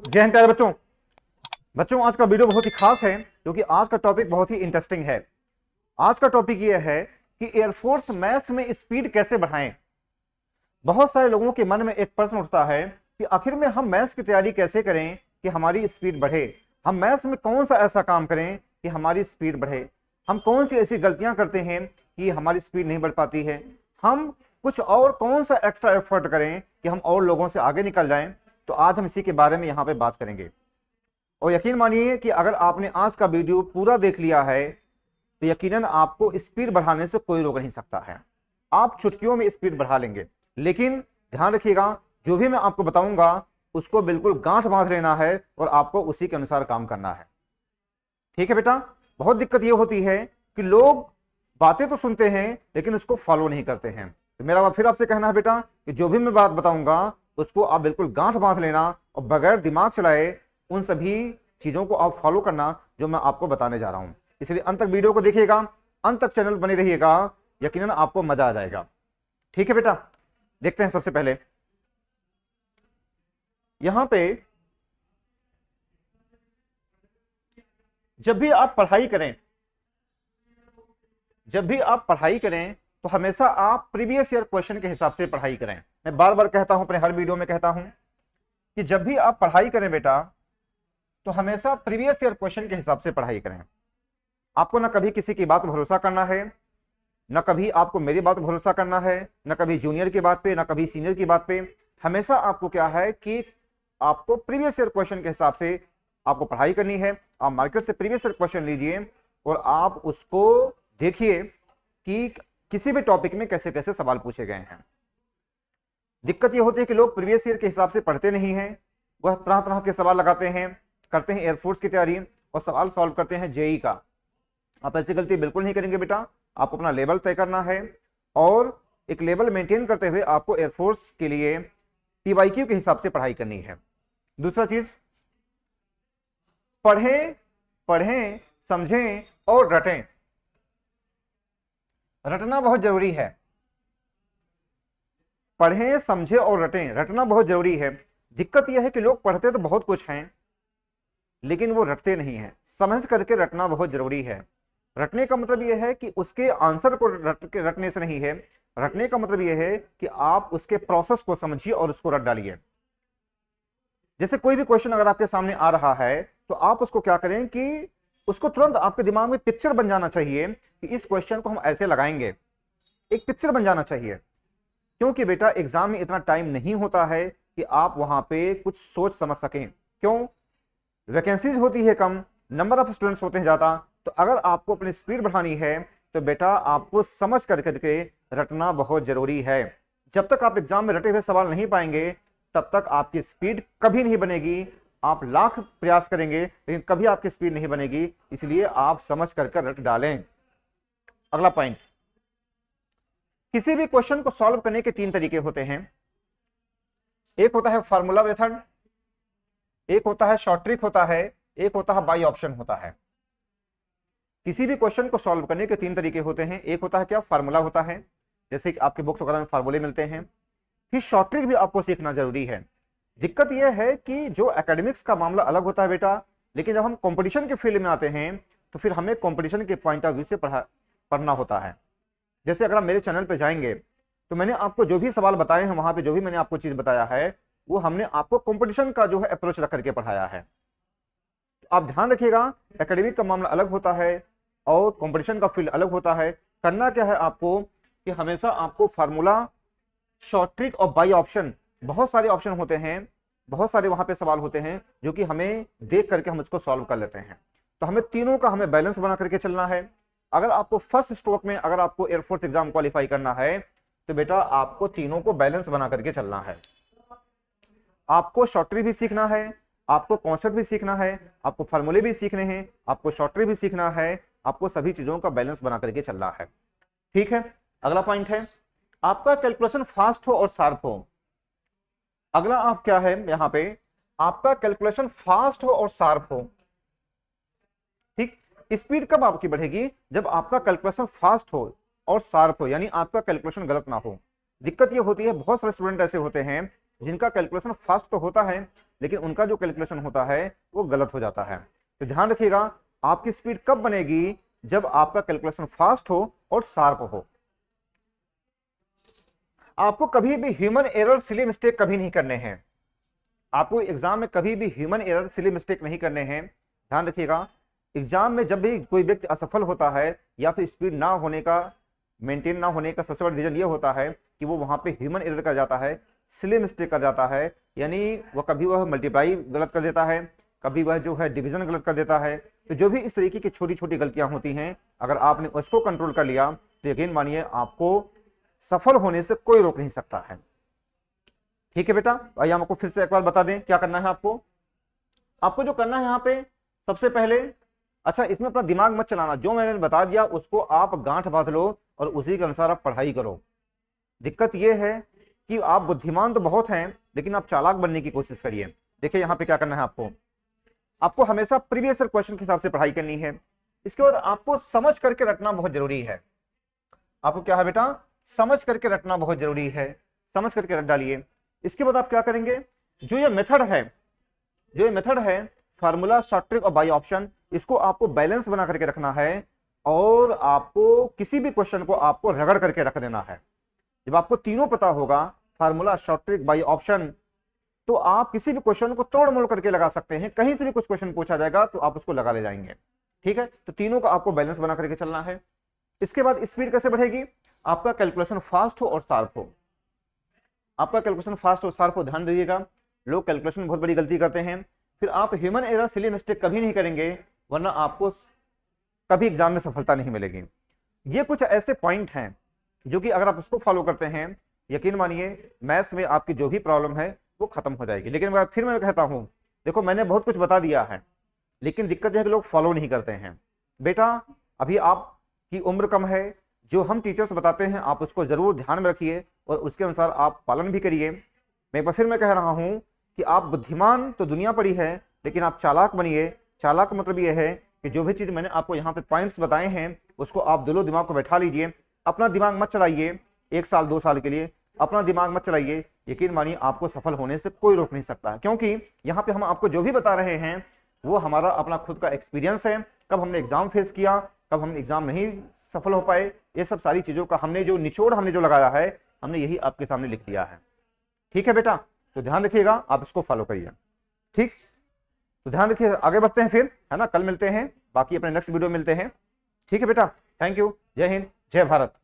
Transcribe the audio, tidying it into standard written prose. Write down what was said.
जय हिंद प्यारे बच्चों। आज का वीडियो बहुत ही खास है क्योंकि आज का टॉपिक बहुत ही इंटरेस्टिंग है। आज का टॉपिक यह है कि एयरफोर्स मैथ्स में स्पीड कैसे बढ़ाएं। बहुत सारे लोगों के मन में एक प्रश्न उठता है कि आखिर में हम मैथ्स की तैयारी कैसे करें कि हमारी स्पीड बढ़े। हम मैथ्स में कौन सा ऐसा काम करें कि हमारी स्पीड बढ़े। हम कौन सी ऐसी गलतियां करते हैं कि हमारी स्पीड नहीं बढ़ पाती है। हम कुछ और कौन सा एक्स्ट्रा एफर्ट करें कि हम और लोगों से आगे निकल जाएं। तो आज हम इसी के बारे में यहाँ पे बात करेंगे। और यकीन मानिए कि अगर आपने आज का वीडियो पूरा देख लिया है तो यकीनन आपको स्पीड बढ़ाने से कोई रोक नहीं सकता है। आप चुटकियों में स्पीड बढ़ा लेंगे, लेकिन ध्यान रखिएगा जो भी मैं आपको बताऊंगा उसको बिल्कुल गांठ बांध लेना है और आपको उसी के अनुसार काम करना है। ठीक है बेटा। बहुत दिक्कत यह होती है कि लोग बातें तो सुनते हैं लेकिन उसको फॉलो नहीं करते हैं। तो मेरा फिर आपसे कहना है बेटा कि जो भी मैं बात बताऊंगा उसको आप बिल्कुल गांठ बांध लेना और बगैर दिमाग चलाए उन सभी चीजों को आप फॉलो करना जो मैं आपको बताने जा रहा हूं। इसलिए अंत तक वीडियो को देखिएगा, अंत तक चैनल बने रहिएगा, यकीनन आपको मजा आ जाएगा। ठीक है बेटा। देखते हैं सबसे पहले यहां पे जब भी आप पढ़ाई करें तो हमेशा आप प्रीवियस ईयर क्वेश्चन के हिसाब से पढ़ाई करें। मैं बार बार कहता हूं, अपने हर वीडियो में कहता हूं कि जब भी आप पढ़ाई करें बेटा तो हमेशा प्रीवियस ईयर क्वेश्चन के हिसाब से पढ़ाई करें। आपको ना कभी किसी की बात पर भरोसा करना है, ना कभी आपको मेरी बात पर भरोसा करना है, ना कभी जूनियर की बात पे, ना कभी सीनियर की बात पे। हमेशा आपको क्या है कि आपको प्रीवियस ईयर क्वेश्चन के हिसाब से आपको पढ़ाई करनी है। आप मार्केट से प्रीवियस ईयर क्वेश्चन लीजिए और आप उसको देखिए कि किसी भी टॉपिक में कैसे कैसे सवाल पूछे गए हैं। दिक्कत यह होती है कि लोग प्रीवियस ईयर के हिसाब से पढ़ते नहीं हैं, वह तरह तरह के सवाल लगाते हैं, करते हैं एयरफोर्स की तैयारी और सवाल सॉल्व करते हैं जेई का। आप ऐसी गलती बिल्कुल नहीं करेंगे बेटा। आपको अपना लेवल तय करना है और एक लेवल मेंटेन करते हुए आपको एयरफोर्स के लिए पीवाईक्यू के हिसाब से पढ़ाई करनी है। दूसरा चीज, पढ़ें समझें और रटें। रटना बहुत जरूरी है। पढ़ें समझें और रटें, रटना बहुत जरूरी है। दिक्कत यह है कि लोग पढ़ते तो बहुत कुछ हैं लेकिन वो रटते नहीं हैं। समझ करके रटना बहुत जरूरी है। रटने का मतलब यह है कि उसके आंसर को रटने से नहीं है। रटने का मतलब यह है कि आप उसके प्रोसेस को समझिए और उसको रट डालिए। जैसे कोई भी क्वेश्चन अगर आपके सामने आ रहा है तो आप उसको क्या करें कि उसको तुरंत आपके दिमाग में पिक्चर बन जाना चाहिए कि इस क्वेश्चन को हम ऐसे लगाएंगे। एक पिक्चर बन जाना चाहिए, क्योंकि बेटा एग्जाम में इतना टाइम नहीं होता है कि आप वहां पे कुछ सोच समझ सकें। क्यों? वैकेंसीज होती है कम, नंबर ऑफ स्टूडेंट्स होते हैं ज्यादा। तो अगर आपको अपनी स्पीड बढ़ानी है तो बेटा आपको समझ करके रटना बहुत जरूरी है। जब तक आप एग्जाम में रटे हुए सवाल नहीं पाएंगे तब तक आपकी स्पीड कभी नहीं बनेगी। आप लाख प्रयास करेंगे लेकिन कभी आपकी स्पीड नहीं बनेगी। इसलिए आप समझ करके रट डालें। अगला पॉइंट, किसी भी क्वेश्चन को सॉल्व करने के 3 तरीके होते हैं। एक होता है फार्मूला मेथड, एक होता है शॉर्ट ट्रिक होता है, एक होता है बाई ऑप्शन होता है। किसी भी क्वेश्चन को सॉल्व करने के 3 तरीके होते हैं। एक होता है क्या? फार्मूला होता है, जैसे कि आपके बुक्स वगैरह में फार्मूले मिलते हैं। फिर शॉर्ट ट्रिक भी आपको सीखना जरूरी है। दिक्कत यह है कि जो एकेडमिक्स का मामला अलग होता है बेटा, लेकिन जब हम कंपटीशन के फील्ड में आते हैं तो फिर हमें कंपटीशन के पॉइंट ऑफ व्यू से पढ़ना होता है। जैसे अगर आप मेरे चैनल पे जाएंगे तो मैंने आपको जो भी सवाल बताए हैं, वहां पे जो भी मैंने आपको चीज बताया है वो हमने आपको कंपटीशन का जो है अप्रोच रख करके पढ़ाया है। तो आप ध्यान रखिएगा, एकेडमिक का मामला अलग होता है और कंपटीशन का फील्ड अलग होता है। करना क्या है आपको कि हमेशा आपको फार्मूला, शॉर्ट ट्रिक और बाई ऑप्शन, बहुत सारे ऑप्शन होते हैं, बहुत सारे वहां पे सवाल होते हैं जो कि हमें देख करके हम इसको सॉल्व कर लेते हैं। तो हमें तीनों का हमें बैलेंस बना करके चलना है। अगर आपको फर्स्ट स्ट्रोक में अगर आपको एयरफोर्स एग्जाम क्वालिफाई करना है तो बेटा आपको तीनों को बैलेंस बना करके चलना है। आपको शॉर्ट ट्रिक भी सीखना है, आपको कॉन्सेप्ट भी सीखना है, आपको फार्मूले भी सीखने हैं, आपको शॉर्ट ट्रिक भी सीखना है, आपको सभी चीजों का बैलेंस बना करके चलना है। ठीक है। अगला पॉइंट है आपका कैलकुलेशन फास्ट हो और शार्प हो। अगला आप क्या है यहां पे, आपका कैलकुलेशन फास्ट हो और शार्प हो। ठीक। स्पीड कब आपकी बढ़ेगी? जब आपका कैलकुलेशन फास्ट हो और शार्प हो, यानी आपका कैलकुलेशन गलत ना हो। दिक्कत ये होती है बहुत सारे स्टूडेंट ऐसे होते हैं जिनका कैलकुलेशन फास्ट तो होता है लेकिन उनका जो कैलकुलेशन होता है वो गलत हो जाता है। तो ध्यान रखिएगा, आपकी स्पीड कब बनेगी, जब आपका कैलकुलेशन फास्ट हो और शार्प हो। आपको कभी भी ह्यूमन एरर, सिली मिस्टेक कभी नहीं करने हैं। आपको एग्जाम में कभी भी ह्यूमन एरर, सिली मिस्टेक नहीं करने हैं। ध्यान रखिएगा, एग्जाम में जब भी कोई व्यक्ति असफल होता है या फिर स्पीड ना होने का, मेंटेन ना होने का सबसे बड़ा रीजन ये होता है कि वो वहां पे ह्यूमन एरर कर जाता है, सिली मिस्टेक कर जाता है। यानी वह मल्टीप्लाई गलत कर देता है, कभी वह जो है डिवीजन गलत कर देता है। तो जो भी इस तरीके की छोटी छोटी गलतियां होती हैं, अगर आपने उसको कंट्रोल कर लिया तो यकीन मानिए आपको सफल होने से कोई रोक नहीं सकता है। ठीक है बेटा, आइए हम आपको फिर से एक बार बता दें क्या करना है। आपको जो करना है यहाँ पे सबसे पहले, अच्छा इसमें अपना दिमाग मत चलाना, जो मैंने बता दिया उसको आप गांठ बांध लो और उसी के अनुसार आप पढ़ाई करो। दिक्कत यह है कि आप बुद्धिमान तो बहुत हैं, लेकिन आप चालाक बनने की कोशिश करिए। देखिए यहाँ पे क्या करना है, आपको हमेशा प्रीवियस ईयर क्वेश्चन के हिसाब से पढ़ाई करनी है। इसके बाद आपको समझ करके रटना बहुत जरूरी है। आपको क्या है बेटा, समझ करके रटना बहुत जरूरी है, समझ करके रट डालिए। इसके बाद आप क्या करेंगे, जो ये मेथड है फार्मूला, शॉर्ट ट्रिक और बाई ऑप्शन, इसको आपको बैलेंस बना करके रखना है और आपको किसी भी क्वेश्चन को आपको रगड़ करके रख देना है। जब आपको तीनों पता होगा, formula, short trick, by option, तो आप किसी भी क्वेश्चन को तोड़ मोड़ करके लगा सकते हैं। कहीं से भी कुछ क्वेश्चन पूछा जाएगा तो आप उसको लगा ले जाएंगे। ठीक है, तो तीनों का आपको बैलेंस बना करके चलना है। इसके बाद स्पीड कैसे बढ़ेगी, आपका कैलकुलेशन फास्ट हो और शार्प हो। आपका कैलकुलेशन फास्ट और शार्प हो, ध्यान दीजिएगा। लोग कैलकुलेशन में बहुत बड़ी गलती करते हैं, फिर आप ह्यूमन एरर, सिली मिस्टेक कभी नहीं करेंगे, वरना आपको कभी एग्जाम में सफलता नहीं मिलेगी। ये कुछ ऐसे पॉइंट हैं जो कि अगर आप उसको फॉलो करते हैं, यकीन मानिए मैथ्स में आपकी जो भी प्रॉब्लम है वो खत्म हो जाएगी। लेकिन फिर मैं कहता हूं, देखो मैंने बहुत कुछ बता दिया है, लेकिन दिक्कत यह है कि लोग फॉलो नहीं करते हैं। बेटा अभी आपकी उम्र कम है, जो हम टीचर्स बताते हैं आप उसको जरूर ध्यान में रखिए और उसके अनुसार आप पालन भी करिए। मैं एक बार फिर मैं कह रहा हूं कि आप बुद्धिमान तो दुनिया पड़ी है, लेकिन आप चालाक बनिए। चालाक मतलब यह है कि जो भी चीज मैंने आपको यहाँ पे पॉइंट्स बताए हैं उसको आप दिलो दिमाग को बैठा लीजिए। अपना दिमाग मत चलाइए 1 साल 2 साल के लिए, अपना दिमाग मत चलाइए। यकीन मानिए आपको सफल होने से कोई रोक नहीं सकता, क्योंकि यहाँ पे हम आपको जो भी बता रहे हैं वो हमारा अपना खुद का एक्सपीरियंस है। कब हमने एग्जाम फेस किया, कब हम एग्जाम नहीं सफल हो पाए, ये सब सारी चीजों का हमने जो निचोड़ हमने जो लगाया है, हमने यही आपके सामने लिख दिया है। ठीक है बेटा, तो ध्यान रखिएगा, आप इसको फॉलो करिए। ठीक, तो ध्यान रखिए, आगे बढ़ते हैं फिर, है ना। कल मिलते हैं, बाकी अपने नेक्स्ट वीडियो मिलते हैं। ठीक है बेटा, थैंक यू, जय हिंद, जय भारत।